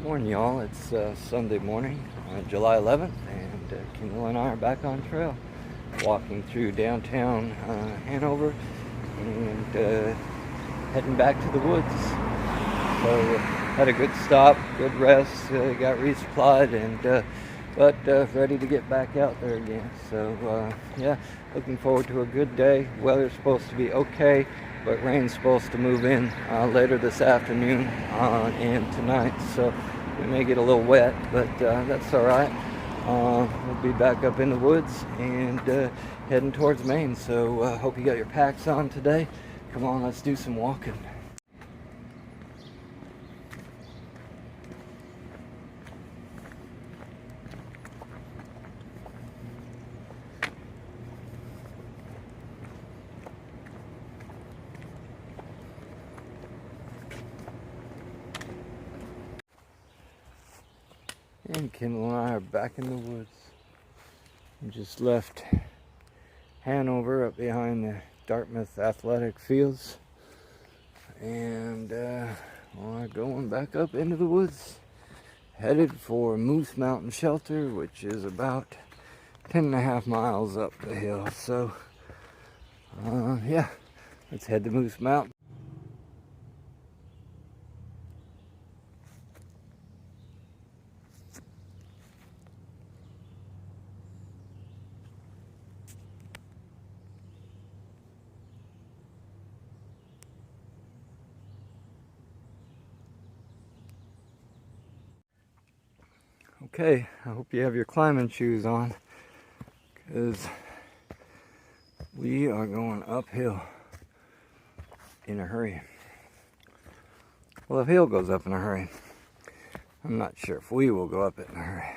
Morning, y'all. It's Sunday morning, July 11th, and Kendall and I are back on trail, walking through downtown Hanover and heading back to the woods. So had a good stop, good rest, got resupplied, and but ready to get back out there again. So yeah, looking forward to a good day. Weather's supposed to be okay, but rain's supposed to move in later this afternoon and tonight. So we may get a little wet, but that's all right. We'll be back up in the woods and heading towards Maine. So hope you got your packs on today. Come on, let's do some walking. And Kendall and I are back in the woods. We just left Hanover up behind the Dartmouth athletic fields, and we're going back up into the woods, headed for Moose Mountain Shelter, which is about 10.5 miles up the hill. So yeah, let's head to Moose Mountain. Okay, I hope you have your climbing shoes on, because we are going uphill in a hurry. Well, the hill goes up in a hurry. I'm not sure if we will go up it in a hurry.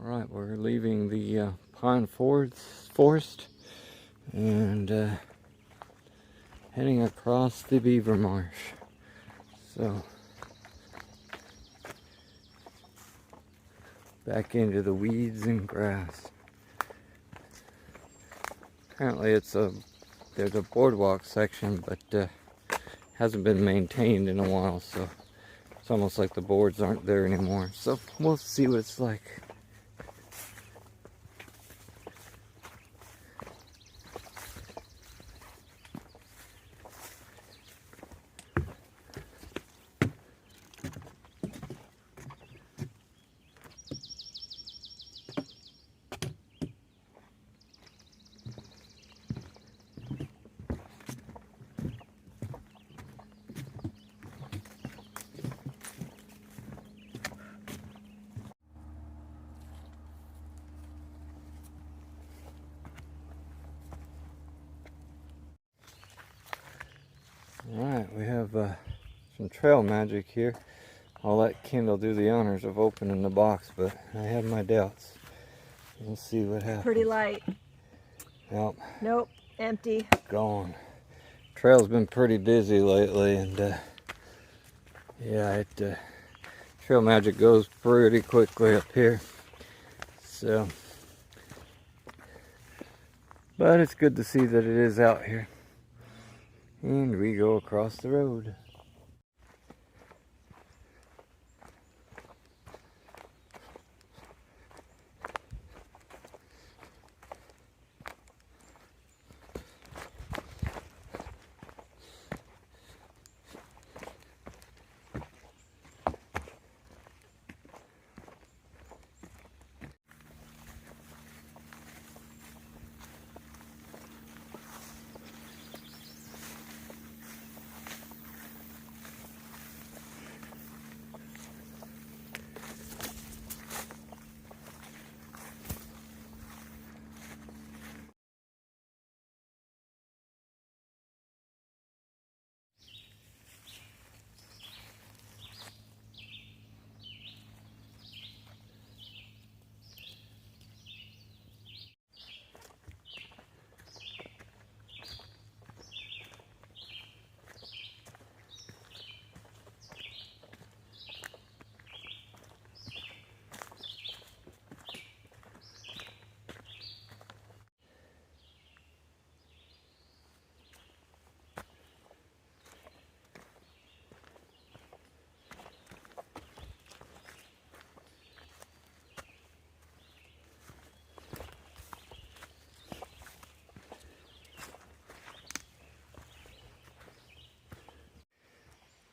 Alright, we're leaving the pine forest and heading across the beaver marsh. So, back into the weeds and grass. Apparently there's a boardwalk section, but hasn't been maintained in a while, so it's almost like the boards aren't there anymore. So we'll see what it's like. Alright, we have some trail magic here. I'll let Kendall do the honors of opening the box, but I have my doubts. We'll see what happens. Pretty light. Yep. Nope, empty. Gone. Trail's been pretty busy lately, and yeah, trail magic goes pretty quickly up here. So, but it's good to see that it is out here. And we go across the road.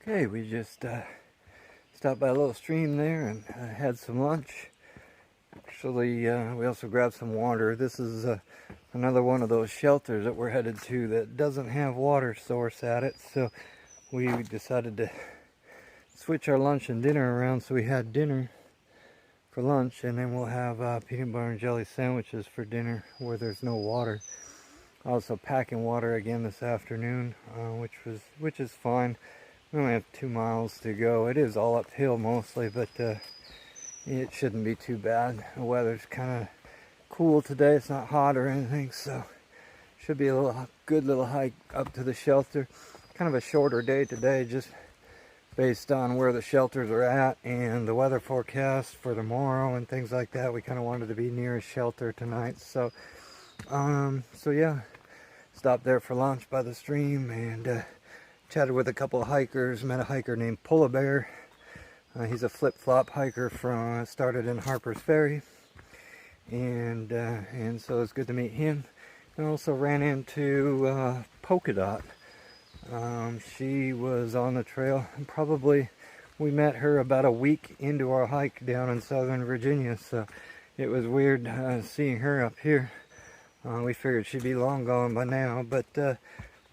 Okay, we just stopped by a little stream there and had some lunch. Actually, we also grabbed some water. This is another one of those shelters that we're headed to that doesn't have water source at it, so we decided to switch our lunch and dinner around. So we had dinner for lunch, and then we'll have peanut butter and jelly sandwiches for dinner where there's no water. Also packing water again this afternoon, which is fine. We only have 2 miles to go. It is all uphill mostly, but it shouldn't be too bad. The weather's kind of cool today. It's not hot or anything, so should be a good little hike up to the shelter. Kind of a shorter day today, just based on where the shelters are at and the weather forecast for tomorrow and things like that. We kind of wanted to be near a shelter tonight, so yeah, stopped there for lunch by the stream and chatted with a couple of hikers. Met a hiker named Polar Bear. He's a flip-flop hiker started in Harper's Ferry, and so it's good to meet him. And also ran into Polka Dot. She was on the trail, and probably we met her about a week into our hike down in southern Virginia, so it was weird seeing her up here. We figured she'd be long gone by now, but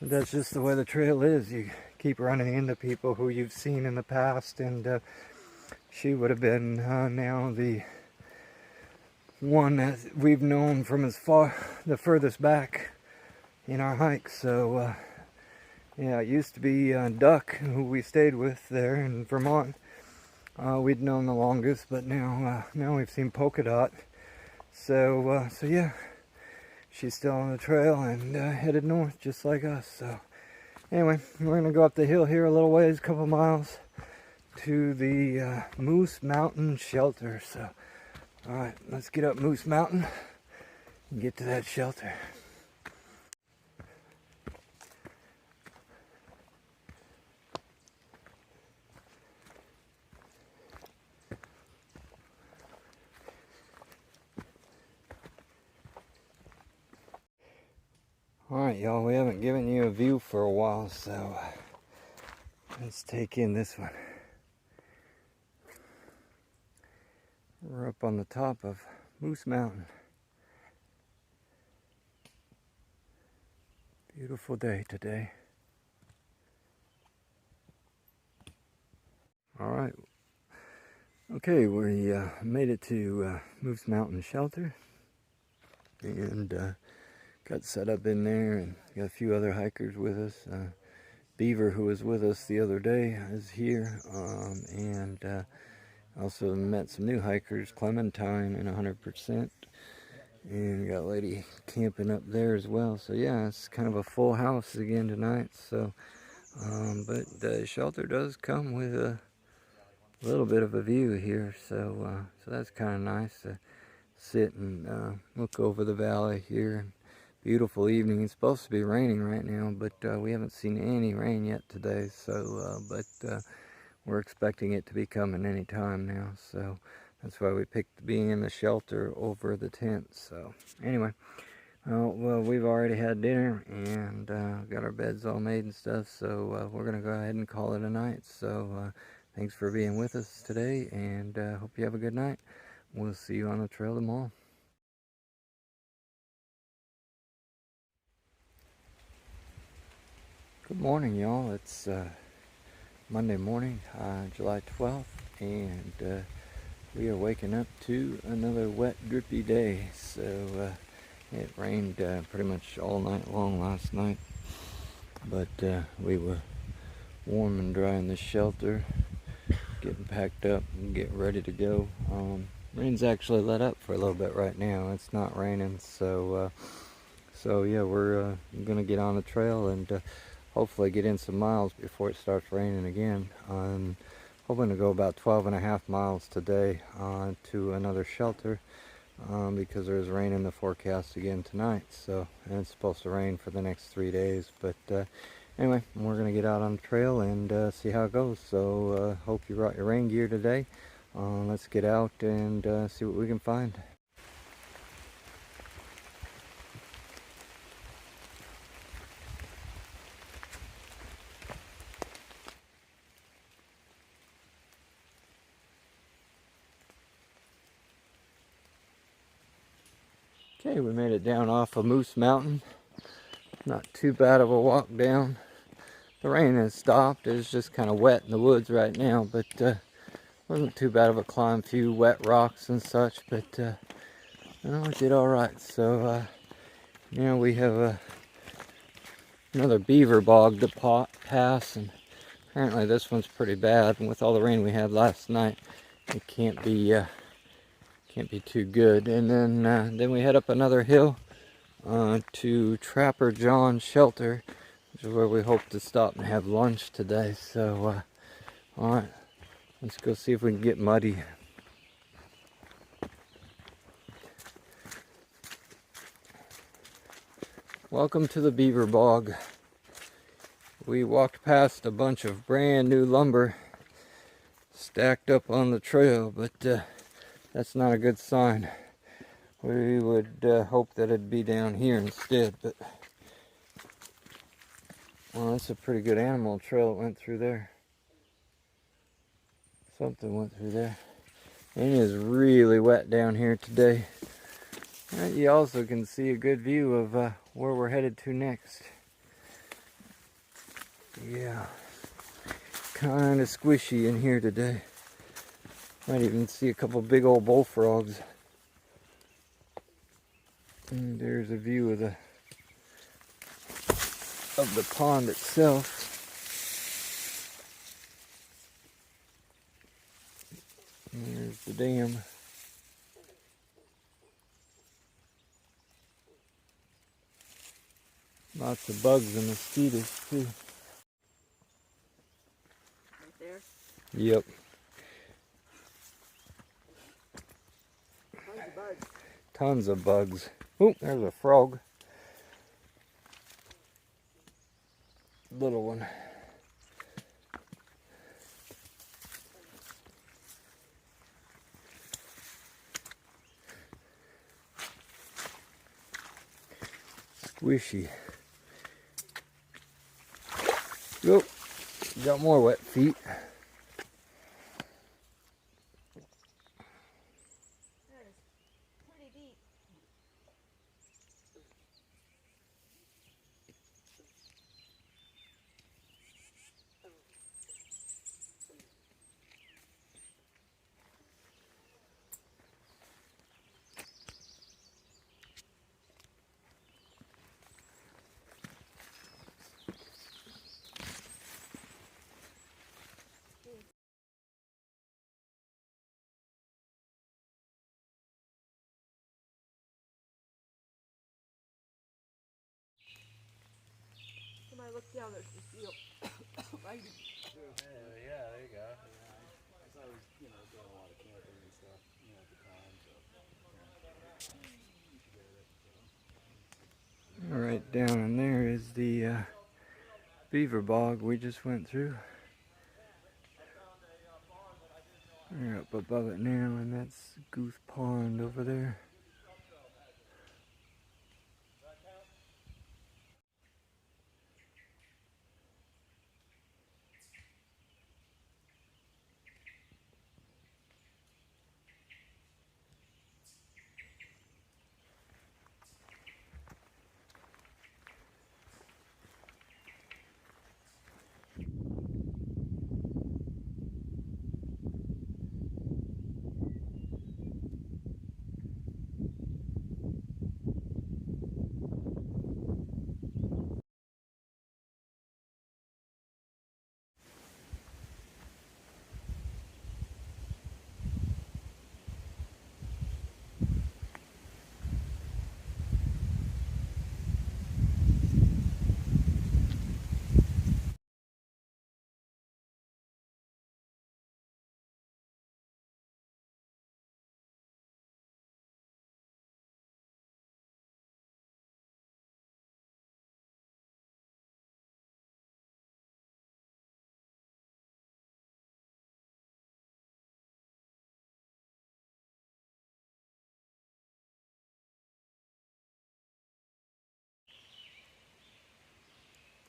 that's just the way the trail is. You keep running into people who you've seen in the past, and she would have been now the one that we've known from the furthest back in our hike. So yeah, it used to be Duck, who we stayed with there in Vermont. We'd known the longest, but now we've seen Polka Dot. So yeah, she's still on the trail and headed north just like us. So anyway, we're gonna go up the hill here a little ways, a couple miles, to the Moose Mountain shelter. So alright, let's get up Moose Mountain and get to that shelter. Alright, y'all, we haven't given you a view for a while, so let's take in this one. We're up on the top of Moose Mountain. Beautiful day today. Alright, okay, we made it to Moose Mountain Shelter, and got set up in there, and got a few other hikers with us. Beaver, who was with us the other day, is here, and also met some new hikers, Clementine and 100%, and got a lady camping up there as well. So yeah, it's kind of a full house again tonight. So but the shelter does come with a little bit of a view here, so that's kind of nice to sit and look over the valley here. Beautiful evening. It's supposed to be raining right now, but we haven't seen any rain yet today, so but we're expecting it to be coming any time now, so that's why we picked being in the shelter over the tent. So anyway, well, we've already had dinner and got our beds all made and stuff, so we're gonna go ahead and call it a night. So thanks for being with us today, and hope you have a good night. We'll see you on the trail tomorrow. Good morning, y'all. It's Monday morning, July 12th, and we are waking up to another wet, drippy day. So it rained pretty much all night long last night, but we were warm and dry in the shelter, getting packed up and getting ready to go. Rain's actually let up for a little bit right now. It's not raining, so yeah, we're gonna get on the trail and hopefully get in some miles before it starts raining again. I'm hoping to go about 12.5 miles today to another shelter because there's rain in the forecast again tonight. So, and it's supposed to rain for the next 3 days. But anyway, we're going to get out on the trail and see how it goes. So hope you brought your rain gear today. Let's get out and see what we can find. Okay, we made it down off of Moose Mountain. Not too bad of a walk down. The rain has stopped. It's just kind of wet in the woods right now, but wasn't too bad of a climb. A few wet rocks and such, but we did all right. So now we have another beaver bog to pass, and apparently this one's pretty bad. And with all the rain we had last night, it can't be too good. And then we head up another hill to Trapper John's shelter, which is where we hope to stop and have lunch today. So all right, let's go see if we can get muddy. Welcome to the beaver bog. We walked past a bunch of brand new lumber stacked up on the trail, but that's not a good sign. We would hope that it'd be down here instead, but well, that's a pretty good animal trail that went through there. Something went through there. And it is really wet down here today. You also can see a good view of where we're headed to next. Yeah, kind of squishy in here today. Might even see a couple big old bullfrogs. And there's a view of the pond itself. And there's the dam. Lots of bugs and mosquitoes too. Right there? Yep. Tons of bugs. Tons of bugs. Oh, there's a frog. Little one. Squishy. Oh, got more wet feet. That is pretty deep. Somebody look down, there's the seal. Right? Yeah, there you go. So I was, doing a lot of camping and stuff, at the time. So. All right, down in there is the beaver bog we just went through. We're up above it now, and that's Goose Pond over there.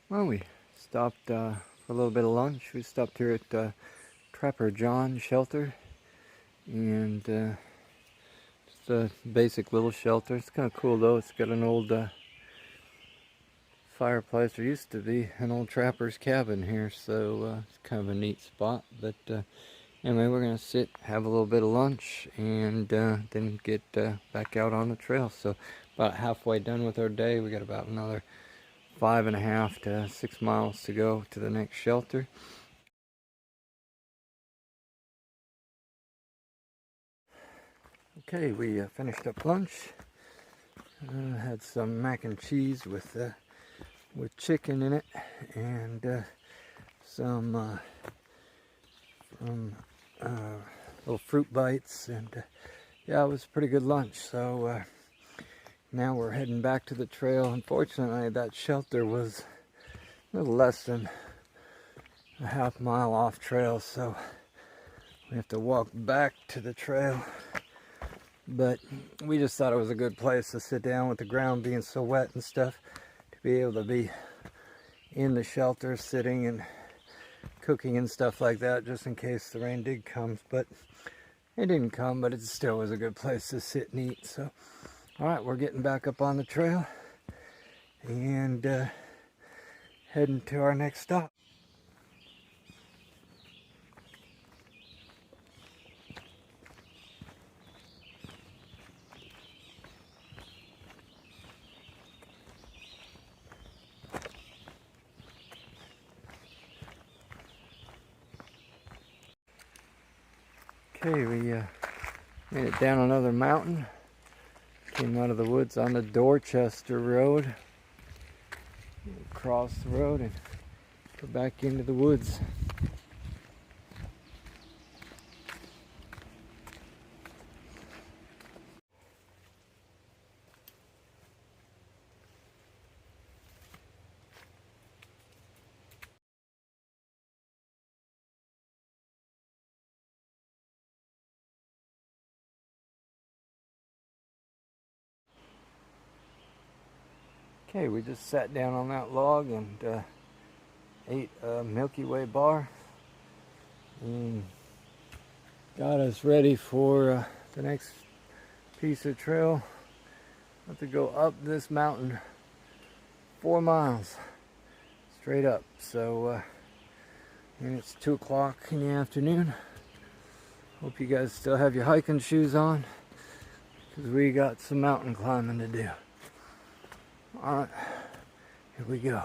Well, we stopped for a little bit of lunch. We stopped here at Trapper John's shelter, and Just a basic little shelter. It's kind of cool though. It's got an old fireplace. There used to be an old trapper's cabin here, so it's kind of a neat spot. But anyway, we're gonna sit, have a little bit of lunch, and then get back out on the trail. So about halfway done with our day. We got about another 5.5 to 6 miles to go to the next shelter. Okay, we finished up lunch. Had some mac and cheese with chicken in it, and some little fruit bites, and yeah, it was a pretty good lunch. So now we're heading back to the trail. Unfortunately, that shelter was a little less than a half mile off trail, so we have to walk back to the trail. But we just thought it was a good place to sit down with the ground being so wet and stuff, to be able to be in the shelter sitting and cooking and stuff like that, just in case the rain did come. But it didn't come, but it still was a good place to sit and eat. So alright, we're getting back up on the trail and heading to our next stop. Okay, we made it down another mountain. Came out of the woods on the Dorchester Road. Across the road and go back into the woods. Okay, we just sat down on that log and ate a Milky Way bar and got us ready for the next piece of trail. We have to go up this mountain 4 miles straight up. So and it's 2 o'clock in the afternoon. Hope you guys still have your hiking shoes on, because we got some mountain climbing to do. Alright, here we go.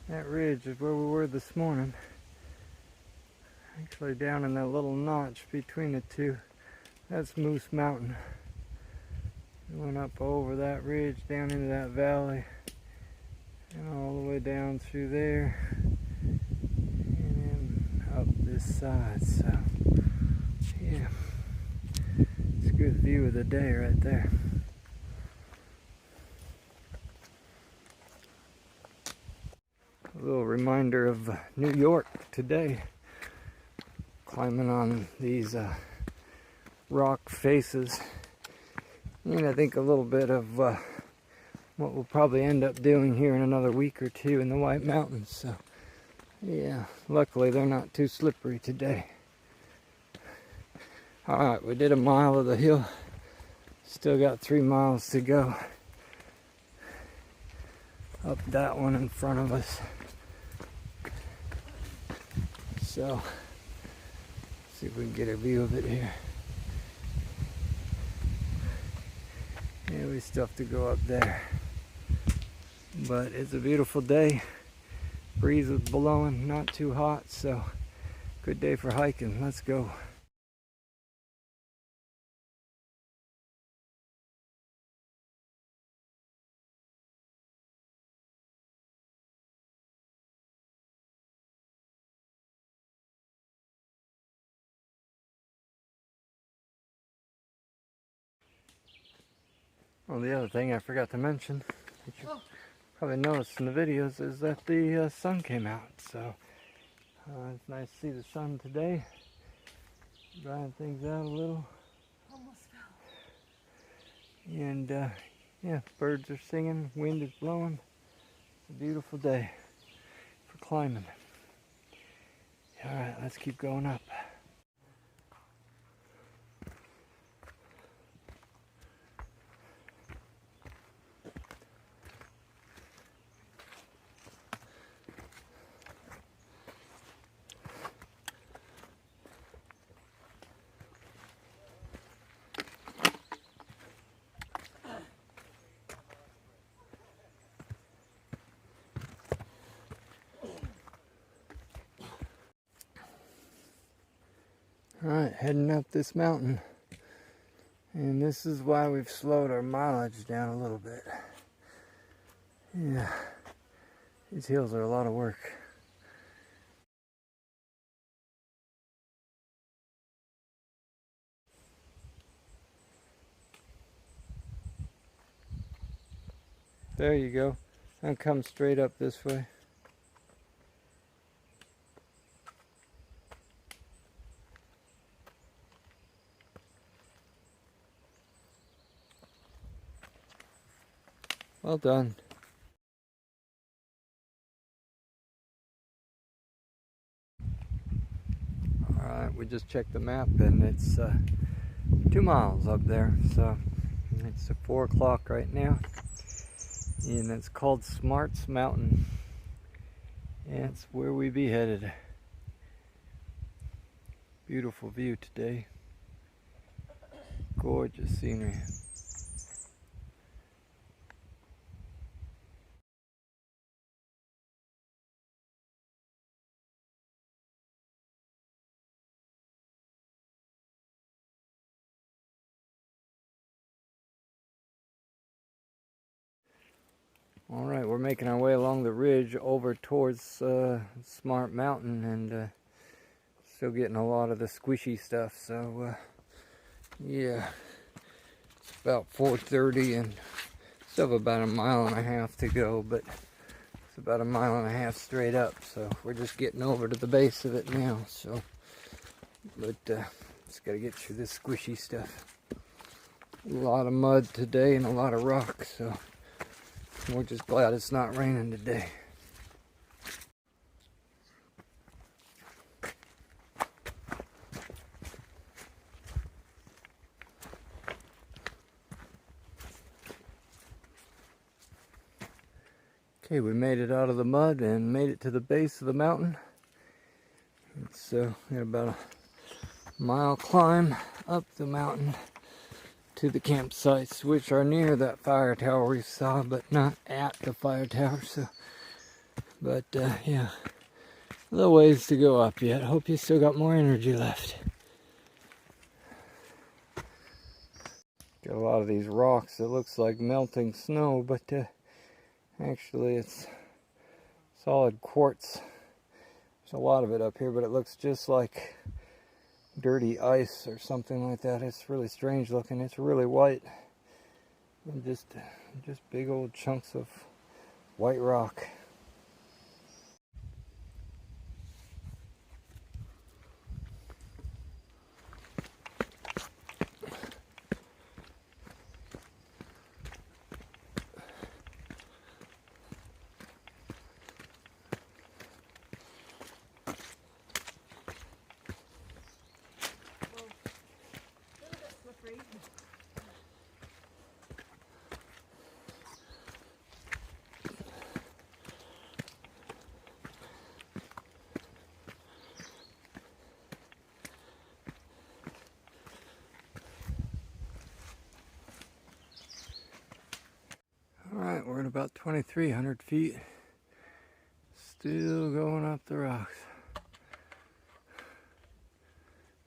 That ridge is where we were this morning. Actually down in that little notch between the two. That's Moose Mountain. We went up over that ridge down into that valley And all the way down through there. And then up this side. So, yeah. It's a good view of the day right there. A little reminder of New York today. Climbing on these rock faces. And I think a little bit of what we'll probably end up doing here in another week or two in the White Mountains. So, yeah, luckily they're not too slippery today. Alright, we did a mile of the hill. Still got 3 miles to go. Up that one in front of us. So, see if we can get a view of it here. Yeah, we still have to go up there. But it's a beautiful day. Breeze is blowing, not too hot, so good day for hiking. Let's go. Well, the other thing I forgot to mention, which you probably noticed in the videos, is that the sun came out. So it's nice to see the sun today, drying things out a little. Almost fell. And yeah, birds are singing, wind is blowing. It's a beautiful day for climbing. All right, let's keep going up. Alright, heading up this mountain. And this is why we've slowed our mileage down a little bit. Yeah, these hills are a lot of work. There you go. Now come straight up this way. Well done. Alright, we just checked the map and it's 2 miles up there. So it's 4 o'clock right now. And it's called Smarts Mountain. And it's where we be headed. Beautiful view today. Gorgeous scenery. Alright, we're making our way along the ridge over towards Smart Mountain and still getting a lot of the squishy stuff, so yeah, it's about 4:30 and still have about 1.5 miles to go, but it's about 1.5 miles straight up, so we're just getting over to the base of it now, so, but just gotta get through this squishy stuff. A lot of mud today and a lot of rock, so we're just glad it's not raining today. Okay, we made it out of the mud and made it to the base of the mountain. It's got about a mile climb up the mountain to the campsites, which are near that fire tower we saw, but not at the fire tower. So, but yeah, a little ways to go up yet. Hope you still got more energy left. Got a lot of these rocks that looks like melting snow, but actually it's solid quartz. There's a lot of it up here, but it looks just like dirty ice or something like that. It's really strange looking. It's really white. And just big old chunks of white rock. Alright, we're at about 2,300 feet. Still going up the rocks.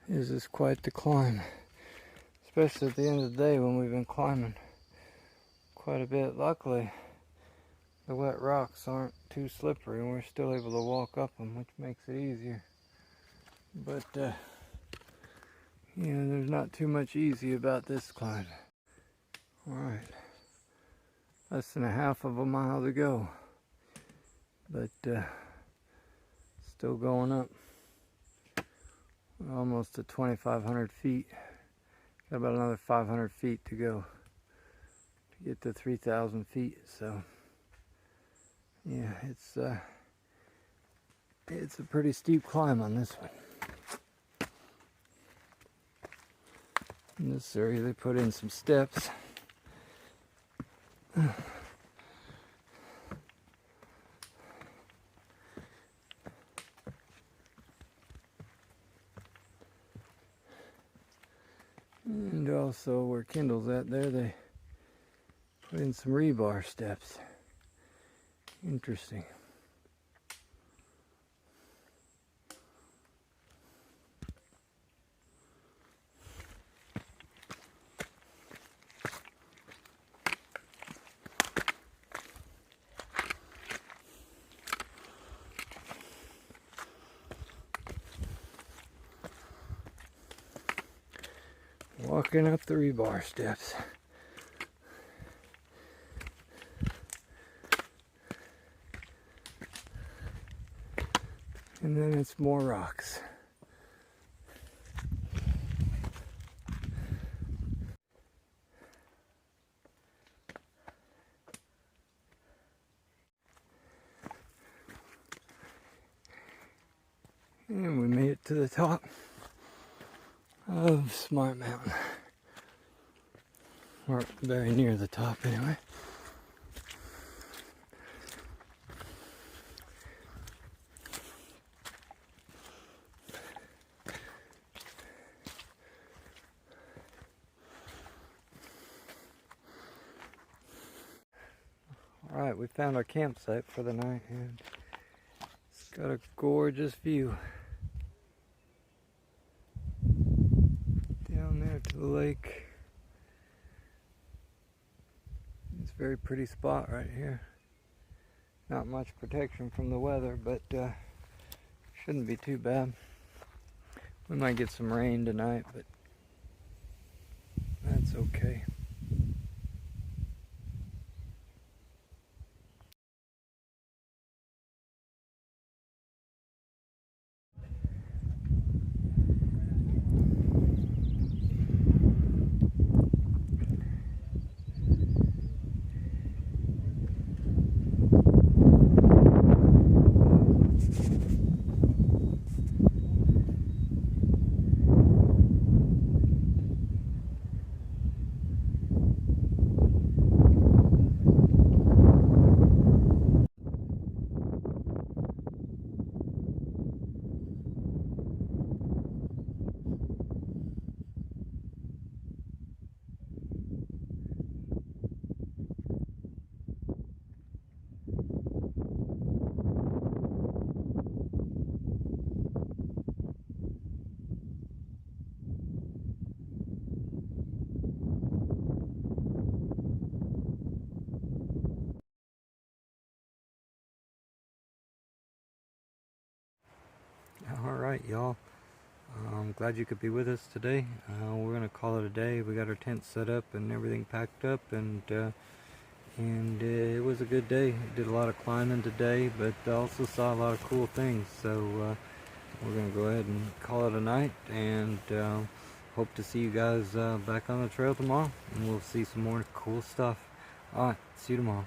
This is quite the climb. Especially at the end of the day when we've been climbing quite a bit. Luckily, the wet rocks aren't too slippery and we're still able to walk up them, which makes it easier. But, you know, there's not too much easy about this climb. Alright. Less than a half of a mile to go, but still going up. We're almost to 2,500 feet. Got about another 500 feet to go to get to 3,000 feet. So yeah, it's a pretty steep climb on this one. In this area, they put in some steps. And also where Kindle's at there, they put in some rebar steps. Interesting. Walking up the rebar steps. And then it's more rocks. And we made it to the top of Smart Mountain. Or very near the top anyway. Alright, we found our campsite for the night and it's got a gorgeous view. Down there to the lake. It's a very pretty spot right here. Not much protection from the weather, but shouldn't be too bad. We might get some rain tonight, but that's okay. y'all. I'm glad you could be with us today. We're gonna call it a day. We got our tent set up and everything packed up, and it was a good day. Did a lot of climbing today, but also saw a lot of cool things. So we're gonna go ahead and call it a night, and hope to see you guys back on the trail tomorrow, and we'll see some more cool stuff. Alright, see you tomorrow.